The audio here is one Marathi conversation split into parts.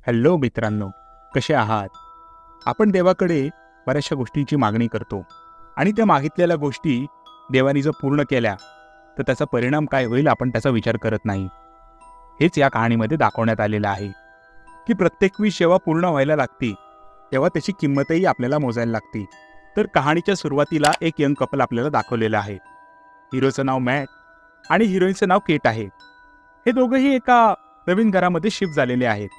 हॅलो मित्रांनो, कसे आहात? आपण देवाकडे बऱ्याचशा गोष्टींची मागणी करतो आणि त्या मागितलेल्या गोष्टी देवाने जर पूर्ण केल्या तर त्याचा परिणाम काय होईल आपण त्याचा विचार करत नाही. हेच या कहाणीमध्ये दाखवण्यात आलेलं आहे की प्रत्येक विष जेव्हा पूर्ण व्हायला लागते तेव्हा त्याची किंमतही आपल्याला मोजायला लागते. तर कहाणीच्या सुरुवातीला एक यंग कपल आपल्याला दाखवलेलं आहे. हिरोचं नाव मॅट आणि हिरोईनचं नाव केट आहे. हे दोघंही एका नवीन घरामध्ये शिफ्ट झालेले आहेत.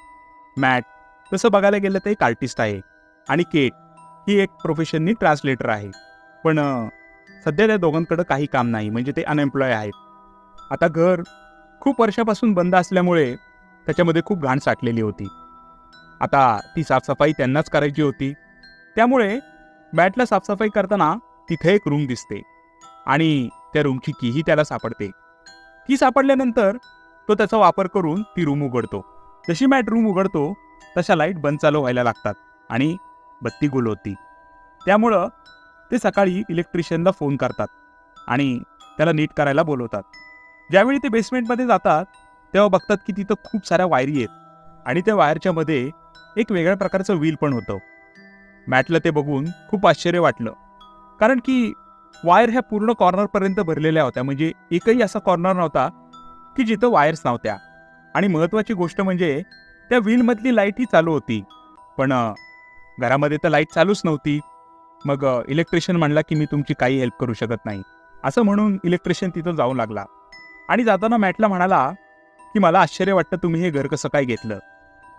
मॅट तसं बघायला गेलं तर एक आर्टिस्ट आहे आणि केट ही एक प्रोफेशननी ट्रान्सलेटर आहे. पण सध्या त्या दोघांकडं काही काम नाही, म्हणजे ते अनएम्प्लॉय आहेत. आता घर खूप वर्षापासून बंद असल्यामुळे त्याच्यामध्ये खूप घाण साठलेली होती. आता ती साफसफाई त्यांनाच करायची होती. त्यामुळे मॅटला साफसफाई करताना तिथे एक रूम दिसते आणि त्या रूमची कीही त्याला सापडते. की सापडल्यानंतर तो त्याचा वापर करून ती रूम उघडतो. जशी मॅट रूम उघडतो तशा लाईट बंद चालू व्हायला लागतात आणि बत्ती गुल होती. त्यामुळं ते सकाळी इलेक्ट्रिशियनला फोन करतात आणि त्याला नीट करायला बोलवतात. ज्यावेळी ते बेसमेंटमध्ये जातात तेव्हा बघतात की तिथं खूप साऱ्या वायरी आहेत आणि त्या वायरच्या मध्ये एक वेगळ्या प्रकारचं व्हील पण होतं. मॅटला ते बघून खूप आश्चर्य वाटलं, कारण की वायर ह्या पूर्ण कॉर्नरपर्यंत भरलेल्या होत्या. म्हणजे एकही असा कॉर्नर नव्हता की जिथं वायर्स नव्हत्या. आणि महत्त्वाची गोष्ट म्हणजे त्या व्हीलमधली लाईट ही चालू होती, पण घरामध्ये तर लाईट चालूच नव्हती. मग इलेक्ट्रिशियन म्हणला की मी तुमची काही हेल्प करू शकत नाही. असं म्हणून इलेक्ट्रिशियन तिथं जाऊ लागला आणि जाताना मॅटला म्हणाला की मला आश्चर्य वाटतं तुम्ही हे घर कसं काय घेतलं,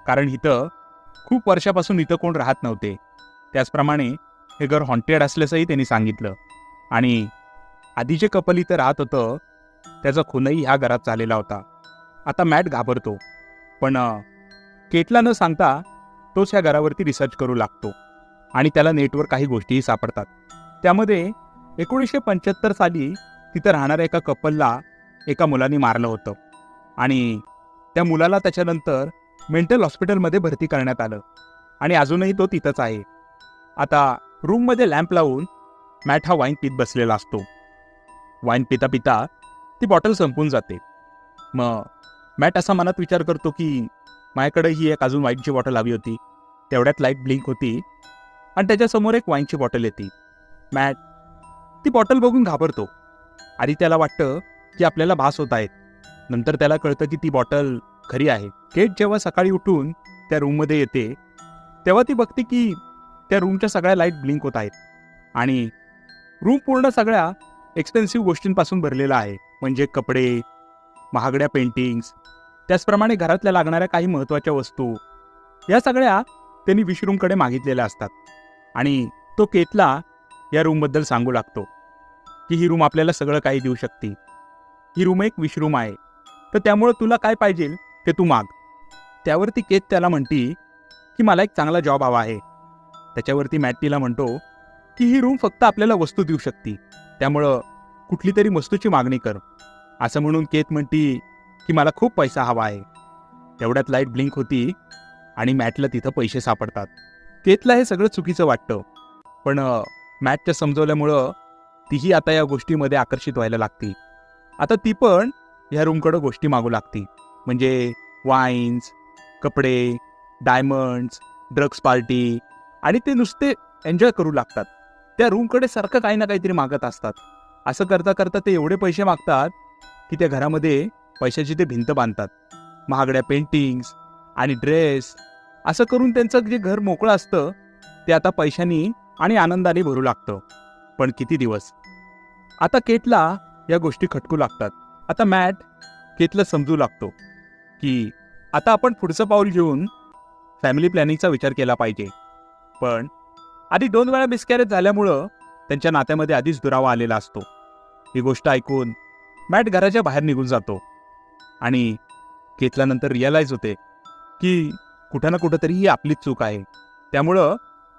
कारण इथं खूप वर्षापासून इथं कोण राहत नव्हते. त्याचप्रमाणे हे घर हॉन्टेड असल्याचंही त्यांनी सांगितलं आणि आधी जे कपल इथं राहत होतं त्याचा खूनही ह्या घरात झालेला होता. आता मॅट घाबरतो, पण केटला न सांगता तोच ह्या घरावरती रिसर्च करू लागतो आणि त्याला नेटवर काही गोष्टीही सापडतात. त्यामध्ये 1975 साली तिथं राहणाऱ्या एका कपलला एका मुलाने मारलं होतं आणि त्या मुलाला त्याच्यानंतर मेंटल हॉस्पिटलमध्ये भरती करण्यात आलं आणि अजूनही तो तिथंच आहे. आता रूममध्ये लॅम्प लावून मॅट हा वाईन पीत बसलेला असतो. वाईन पिता पिता ती बॉटल संपून जाते. मग मॅट असा मनात विचार करतो की माझ्याकडे ही एक अजून वाईनची बॉटल हवी होती. तेवढ्यात लाईट ब्लिंक होती आणि त्याच्यासमोर एक वाईनची बॉटल येते. मॅट ती बॉटल बघून घाबरतो आणि त्याला वाटतं की आपल्याला भास होत आहेत. नंतर त्याला कळतं की ती बॉटल खरी आहे. केट जेव्हा सकाळी उठून त्या रूममध्ये येते तेव्हा ती बघते की त्या रूमच्या सगळ्या लाईट ब्लिंक होत आहेत आणि रूम पूर्ण सगळ्या एक्सपेन्सिव्ह गोष्टींपासून भरलेला आहे. म्हणजे कपडे, महागड्या पेंटिंग्स, त्याचप्रमाणे घरातल्या लागणाऱ्या काही महत्त्वाच्या वस्तू, या सगळ्या त्यांनी विशरूमकडे मागितलेल्या असतात. आणि तो केटला या रूमबद्दल सांगू लागतो की ही रूम आपल्याला सगळं काही देऊ शकते. ही रूम एक विशरूम आहे, तर त्यामुळं तुला काय पाहिजे ते तू माग. त्यावरती केट त्याला म्हणती की मला एक चांगला जॉब हवा आहे. त्याच्यावरती मॅट तिला म्हणतो की ही रूम फक्त आपल्याला वस्तू देऊ शकते, त्यामुळं कुठली तरी वस्तूची मागणी कर. असं म्हणून केट म्हणती की मला खूप पैसा हवा आहे. तेवढ्यात लाईट ब्लिंक होती आणि मॅटला तिथं पैसे सापडतात. केतला हे सगळं चुकीचं वाटतं, पण मॅटच्या समजवल्यामुळं तीही आता या गोष्टीमध्ये आकर्षित व्हायला लागती. आता ती पण ह्या रूमकडं गोष्टी मागू लागती, म्हणजे वाईन्स, कपडे, डायमंड्स, ड्रग्स पार्टी, आणि ते नुसते एन्जॉय करू लागतात. त्या रूमकडे सारखं काही ना काहीतरी मागत असतात. असं करता करता ते एवढे पैसे मागतात की त्या घरामध्ये पैशाची ते भिंत बांधतात. महागड्या पेंटिंग्स आणि ड्रेस, असं करून त्यांचं जे घर मोकळं असतं ते आता पैशानी आणि आनंदाने भरू लागतं. पण किती दिवस? आता केटला या गोष्टी खटकू लागतात. आता मॅट केटला समजू लागतो की आता आपण पुढचं पाऊल घेऊन फॅमिली प्लॅनिंगचा विचार केला पाहिजे. पण आधी 2 वेळा मिसकॅरेज झाल्यामुळं त्यांच्या नात्यामध्ये आधीच दुरावा आलेला असतो. ही गोष्ट ऐकून मॅट घराच्या बाहेर निघून जातो आणि केतला नंतर रिअलाइज होते की कुठं ना कुठं तरी ही आपलीच चूक आहे. त्यामुळं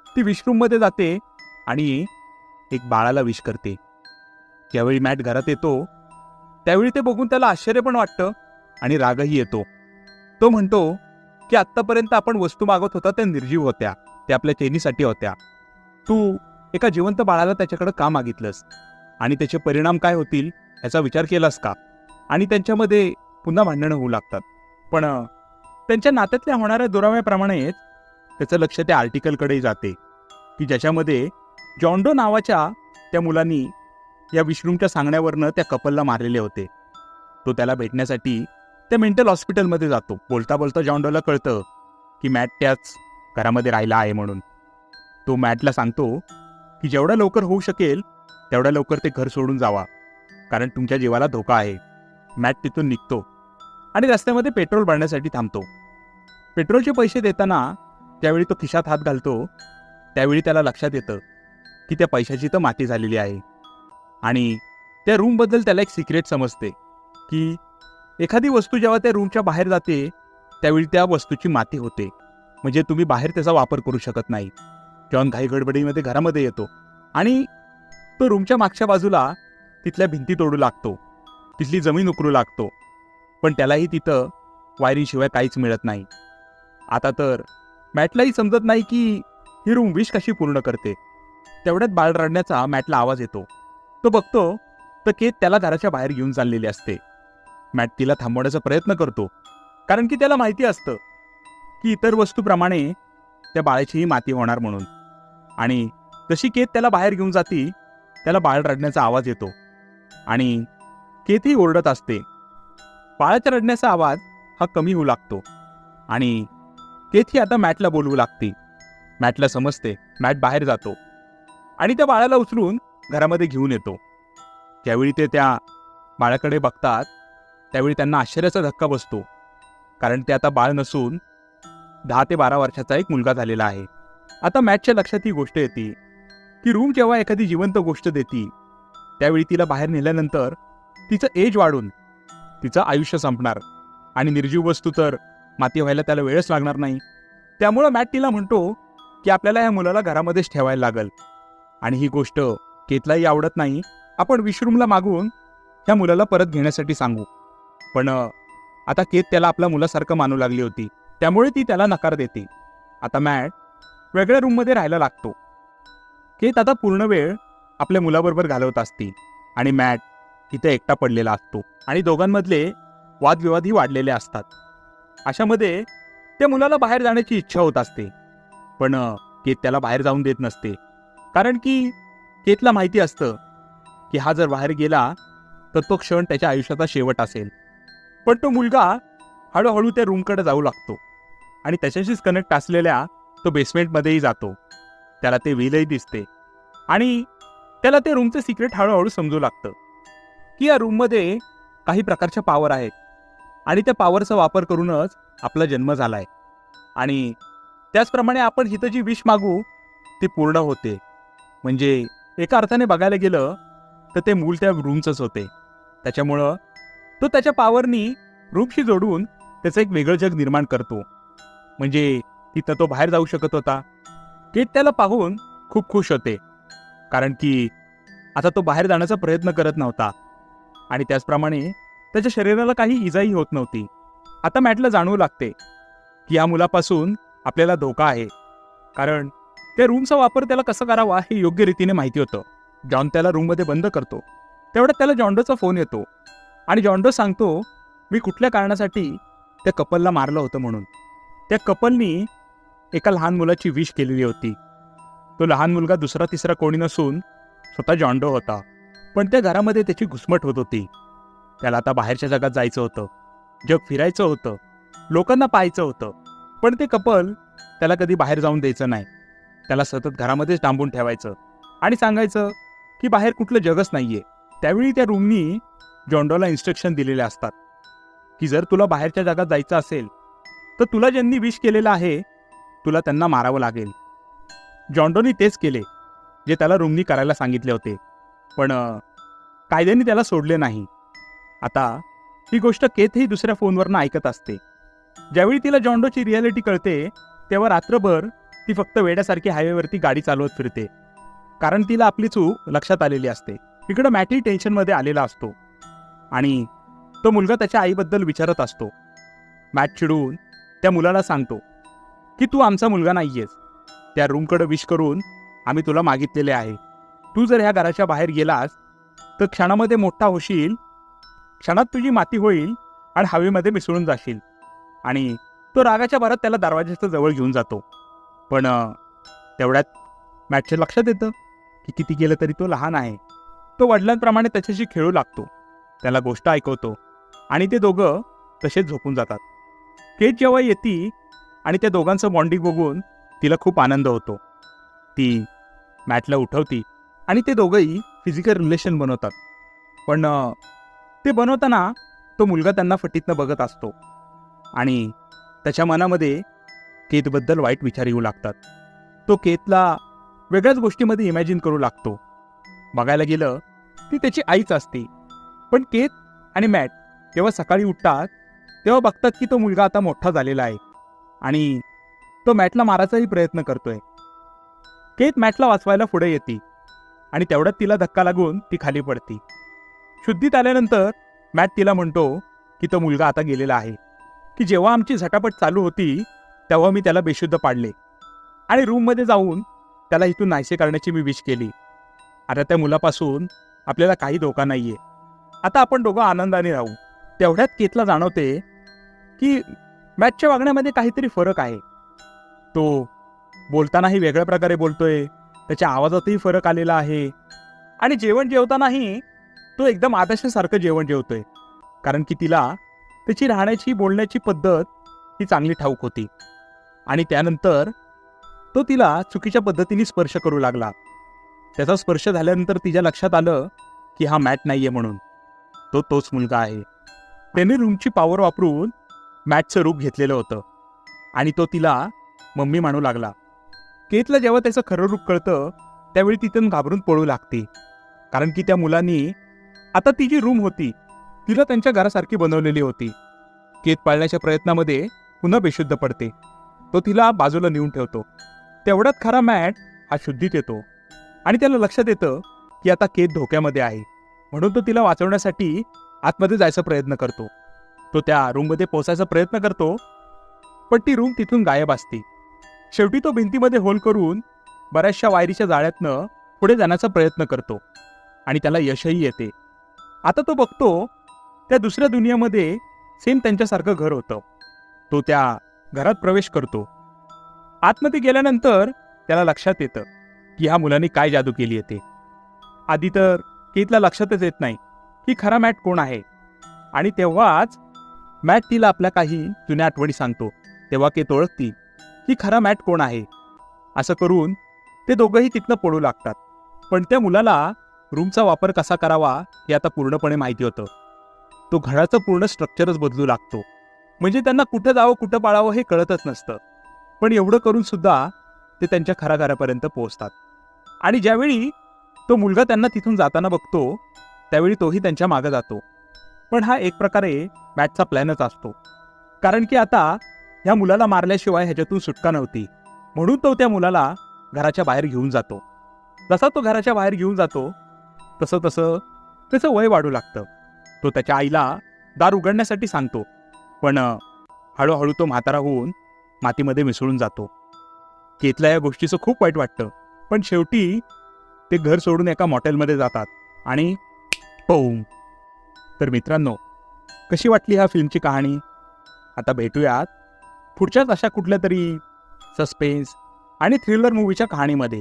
ती विशरूममध्ये जाते आणि एक बाळाला विश करते. ज्यावेळी मॅट घरात येतो त्यावेळी ते बघून त्याला आश्चर्य पण वाटतं आणि रागही येतो. तो म्हणतो की आत्तापर्यंत आपण वस्तू मागत होता त्या निर्जीव होत्या, त्या आपल्या चैनीसाठी होत्या. तू एका जिवंत बाळाला त्याच्याकडे का मागितलंस आणि त्याचे परिणाम काय होतील याचा विचार केलास का? आणि त्यांच्यामध्ये पुन्हा भांडणं होऊ लागतात. पण त्यांच्या नात्यातल्या होणाऱ्या दुराव्याप्रमाणेच त्याचं लक्ष त्या आर्टिकलकडेही जाते की ज्याच्यामध्ये जॉन डो नावाच्या त्या मुलांनी या विषरूमच्या सांगण्यावरनं त्या कपलला मारलेले होते. तो त्याला भेटण्यासाठी त्या मेंटल हॉस्पिटलमध्ये जातो. बोलता बोलता जॉन डोला कळतं की मॅट त्याच घरामध्ये राहिला आहे म्हणून. तो मॅटला सांगतो की जेवढा लवकर होऊ शकेल तेवढ्या लवकर ते घर सोडून जावा, कारण तुमच्या जीवाला धोका आहे. मॅट तिथून निघतो आणि रस्त्यामध्ये पेट्रोल भरण्यासाठी थांबतो. पेट्रोलचे पैसे देताना त्यावेळी तो खिशात हात घालतो. त्यावेळी त्याला लक्षात येतं की त्या पैशाची तर माती झालेली आहे. आणि त्या रूमबद्दल त्याला एक सिक्रेट समजते की एखादी वस्तू जेव्हा त्या रूमच्या बाहेर जाते त्यावेळी त्या वस्तूची माती होते, म्हणजे तुम्ही बाहेर त्याचा वापर करू शकत नाही. जॉन घाई गडबडीमध्ये घरामध्ये येतो आणि तो रूमच्या मागच्या बाजूला तिथल्या भिंती तोडू लागतो, तिथली जमीन उकरू लागतो. पण त्यालाही तिथं वायरिंगशिवाय काहीच मिळत नाही. आता तर मॅटलाही समजत नाही की ही रूम विश कशी पूर्ण करते. तेवढ्यात बाळ रडण्याचा मॅटला आवाज येतो. तो बघतो तर केत त्याला घराच्या बाहेर घेऊन चाललेली असते. मॅट तिला थांबवण्याचा प्रयत्न करतो, कारण की त्याला माहिती असतं की इतर वस्तूप्रमाणे त्या बाळाचीही माती होणार म्हणून. आणि जशी केत त्याला बाहेर घेऊन जाती त्याला बाळ रडण्याचा आवाज येतो आणि केतही ओरडत असते. बाळाच्या रडण्याचा आवाज हा कमी होऊ लागतो आणि केत ही आता मॅटला बोलवू लागते. मॅटला समजते. मॅट बाहेर जातो आणि त्या बाळाला उचलून घरामध्ये घेऊन येतो. ज्यावेळी ते त्या बाळाकडे बघतात त्यावेळी त्यांना आश्चर्याचा धक्का बसतो, कारण ते आता बाळ नसून 10 ते 12 वर्षाचा एक मुलगा झालेला आहे. आता मॅटच्या लक्षात ही गोष्ट येते की रूम जेव्हा एखादी जिवंत गोष्ट देते त्यावेळी तिला बाहेर नेल्यानंतर तिचं एज वाढून तिचं आयुष्य संपणार आणि निर्जीव वस्तू तर माती व्हायला त्याला वेळच लागणार नाही. त्यामुळं मॅट तिला म्हणतो की आपल्याला या मुलाला घरामध्येच ठेवायला लागल. आणि ही गोष्ट केतलाही आवडत नाही. आपण विशरूमला मागून ह्या मुलाला परत घेण्यासाठी सांगू. पण आता केत त्याला आपल्या मुलासारखं मानू लागली होती, त्यामुळे ती त्याला नकार देते. आता मॅट वेगळ्या रूममध्ये राहायला लागतो. केत आता पूर्ण वेळ आपल्या मुलाबरोबर घालवत असते आणि मॅट तिथे एकटा पडलेला असतो आणि दोघांमधले वादविवादही वाढलेले असतात. अशामध्ये त्या मुलाला बाहेर जाण्याची इच्छा होत असते, पण केत त्याला बाहेर जाऊन देत नसते, कारण की केतला माहिती असतं की हा जर बाहेर गेला तर तो क्षण त्याच्या आयुष्याचा शेवट असेल. पण तो मुलगा हळूहळू त्या रूमकडे जाऊ लागतो आणि त्याच्याशीच कनेक्ट असलेल्या तो बेसमेंटमध्येही जातो. त्याला ते व्हीलही दिसते आणि त्याला ते रूमचं सिक्रेट हळूहळू समजू लागतं की या रूममध्ये काही प्रकारच्या पॉवर आहेत आणि त्या पॉवरचा वापर करूनच आपला जन्म झाला आहे. आणि त्याचप्रमाणे आपण हिथं जी विश मागू ती पूर्ण होते. म्हणजे एका अर्थाने बघायला गेलं तर ते मूल त्या रूमचंच होते. त्याच्यामुळं तो त्याच्या पॉवरनी रूमशी जोडून त्याचं एक वेगळं जग निर्माण करतो. म्हणजे तिथं तो बाहेर जाऊ शकत होता. केट त्याला पाहून खूप खुश होते, कारण की आता तो बाहेर जाण्याचा प्रयत्न करत नव्हता आणि त्याचप्रमाणे त्याच्या शरीराला काही इजाही होत नव्हती. आता मॅटला जाणवू लागते की या मुलापासून आपल्याला धोका आहे, कारण त्या रूमचा वापर त्याला कसा करावा हे योग्य रीतीने माहिती होतं. जॉन त्याला रूममध्ये बंद करतो. तेवढ्यात त्याला जॉन डोचा फोन येतो आणि जॉन डो सांगतो मी कुठल्या कारणासाठी त्या कपलला मारलं होतं म्हणून. त्या कपलनी एका लहान मुलाची विश केलेली होती. तो लहान मुलगा दुसरा तिसरा कोणी नसून स्वतः जॉन डो होता. पण त्या घरामध्ये त्याची घुसमट होत होती. त्याला आता बाहेरच्या जगात जायचं होतं, जग फिरायचं होतं, लोकांना पाहायचं होतं. पण ते कपल त्याला कधी बाहेर जाऊन द्यायचं नाही. त्याला सतत घरामध्येच डांबून ठेवायचं आणि सांगायचं की बाहेर कुठलं जगच नाहीये. त्यावेळी त्या रूमनी जॉन डोला इन्स्ट्रक्शन दिलेले असतात की जर तुला बाहेरच्या जगात जायचं असेल तर तुला ज्यांनी विश केलेलं आहे तुला त्यांना मारावं लागेल. जॉन डोनी तेच केले जे त्याला रूमनी करायला सांगितले होते, पण कायद्याने त्याला सोडले नाही. आता ही गोष्ट केतही दुसऱ्या फोनवरनं ऐकत असते. ज्यावेळी तिला जॉन डोची रिॲलिटी कळते तेव्हा रात्रभर ती फक्त वेड्यासारखी हायवेवरती गाडी चालवत फिरते, कारण तिला आपली चूक लक्षात आलेली असते. इकडं मॅटही टेन्शनमध्ये आलेला असतो आणि तो मुलगा त्याच्या आईबद्दल विचारत असतो. मॅट चिडून त्या मुलाला सांगतो की तू आमचा मुलगा नाहीयेस. त्या रूमकडे विश करून आम्ही तुला मागितलेले आहे. तू जर ह्या घराच्या बाहेर गेलास तर क्षणामध्ये मोठा होशील, क्षणात तुझी माती होईल आणि हवेमध्ये मिसळून जाशील आणि तो रागाच्या भरात त्याला दरवाजाच्या जवळ घेऊन जातो. पण तेवढ्यात मॅटच्या लक्षात येतं की किती केलं तरी तो लहान आहे. तो वडिलांप्रमाणे त्याच्याशी खेळू लागतो, त्याला गोष्ट ऐकवतो आणि ते दोघं तसेच झोपून जातात. केट जेव्हा येते आणि त्या दोघांचं बॉन्डिंग बघून तिला खूप आनंद होतो. ती मॅटला उठवती आणि ते दोघंही फिजिकल रिलेशन बनवतात. पण ते बनवताना तो मुलगा त्यांना फटीतनं बघत असतो आणि त्याच्या मनामध्ये केतबद्दल वाईट विचार येऊ लागतात. तो केतला वेगळ्याच गोष्टीमध्ये इमॅजिन करू लागतो. बघायला गेलं ती त्याची आईच असते. पण केत आणि मॅट जेव्हा सकाळी उठतात तेव्हा बघतात की तो मुलगा आता मोठा झालेला आहे आणि तो मॅटला मारायचाही प्रयत्न करतोय. केत मॅटला वाचवायला पुढे येते आणि तेवढ्यात तिला धक्का लागून ती खाली पडते. शुद्धीत आल्यानंतर मॅट तिला म्हणतो की तो मुलगा आता गेलेला आहे, की जेव्हा आमची झटापट चालू होती तेव्हा मी त्याला बेशुद्ध पाडले आणि रूममध्ये जाऊन त्याला इथून नाहीसे करण्याची मी विश केली. आता त्या मुलापासून आपल्याला काही धोका नाही आहे. आता आपण दोघं आनंदाने राहू. तेवढ्यात केतला जाणवते की मॅटच्या वागण्यामध्ये काहीतरी फरक आहे. तो बोलतानाही वेगळ्या प्रकारे बोलतोय, त्याच्या आवाजातही फरक आलेला आहे आणि जेवण जेवतानाही तो एकदम आदर्शासारखं जेवण जेवतोय, कारण की तिला त्याची राहण्याची बोलण्याची पद्धत ही चांगली ठाऊक होती. आणि त्यानंतर तो तिला चुकीच्या पद्धतीने स्पर्श करू लागला. त्याचा स्पर्श झाल्यानंतर तिच्या लक्षात आलं की हा मॅट नाही आहे म्हणून. तोच मुलगा आहे. त्याने रूमची पॉवर वापरून मॅटचं रूप घेतलेलं होतं आणि तो तिला मम्मी म्हणू लागला. केतला जेव्हा त्याचं खरं रूप कळतं त्यावेळी तिथून घाबरून पळू लागते, कारण की त्या मुलांनी आता ती जी रूम होती तिला त्यांच्या घरासारखी बनवलेली होती. केत पाळण्याच्या प्रयत्नामध्ये पुन्हा बेशुद्ध पडते. तो तिला बाजूला नेऊन ठेवतो. तेवढ्यात खरा मॅट हा शुद्धीत येतो आणि त्याला लक्षात येतं की आता केत धोक्यामध्ये आहे, म्हणून तो तिला वाचवण्यासाठी आतमध्ये जायचा प्रयत्न करतो. तो त्या रूममध्ये पोहोचायचा प्रयत्न करतो, पण ती रूम तिथून गायब असते. शेवटी तो भिंतीमध्ये होल करून बऱ्याचशा वायरीच्या जाळ्यातनं पुढे जाण्याचा प्रयत्न करतो आणि त्याला यशही येते. आता तो बघतो त्या दुसऱ्या दुनियेमध्ये सेम त्यांच्यासारखं घर होतं. तो त्या घरात प्रवेश करतो. आतमध्ये गेल्यानंतर त्याला लक्षात येतं की ह्या मुलांनी काय जादू केली आहे ते. आधी तर केतला लक्षातच येत नाही की खरा मॅट कोण आहे आणि तेव्हाच मॅट तिला आपल्या काही जुन्या आठवणी सांगतो. तेव्हा केत ओळखती की खरा मॅट कोण आहे. असं करून ते दोघंही तिथनं पळू लागतात. पण त्या मुलाला रूमचा वापर कसा करावा हे आता पूर्णपणे माहिती होतं. तो घराचं पूर्ण स्ट्रक्चरच बदलू लागतो. म्हणजे त्यांना कुठं जावं कुठं पाळावं हे कळतच नसतं. पण एवढं करून सुद्धा ते त्यांच्या खऱ्या घरापर्यंत पोहोचतात. आणि ज्यावेळी तो मुलगा त्यांना तिथून जाताना बघतो त्यावेळी तोही त्यांच्या मागं जातो. पण हा एक प्रकारे मॅटचा प्लॅनच असतो, कारण की आता ह्या मुलाला मारल्याशिवाय ह्याच्यातून सुटका नव्हती. म्हणून तो त्या मुलाला घराच्या बाहेर घेऊन जातो. जसा तो घराच्या बाहेर घेऊन जातो तसं तसं त्याचं वय वाढू लागतं. तो त्याच्या आईला दार उघडण्यासाठी सांगतो, पण हळूहळू तो म्हातारा होऊन मातीमध्ये मिसळून जातो. केतला या गोष्टीचं खूप वाईट वाटतं, पण शेवटी ते घर सोडून एका मॉटेलमध्ये जातात आणि पोम. तर मित्रांनो, कशी वाटली ह्या फिल्मची कहाणी? आता भेटूयात पुढच्याच अशा कुठल्या तरी सस्पेन्स आणि थ्रिलर मूवीच्या कहाणीमध्ये.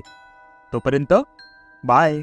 तोपर्यंत बाय.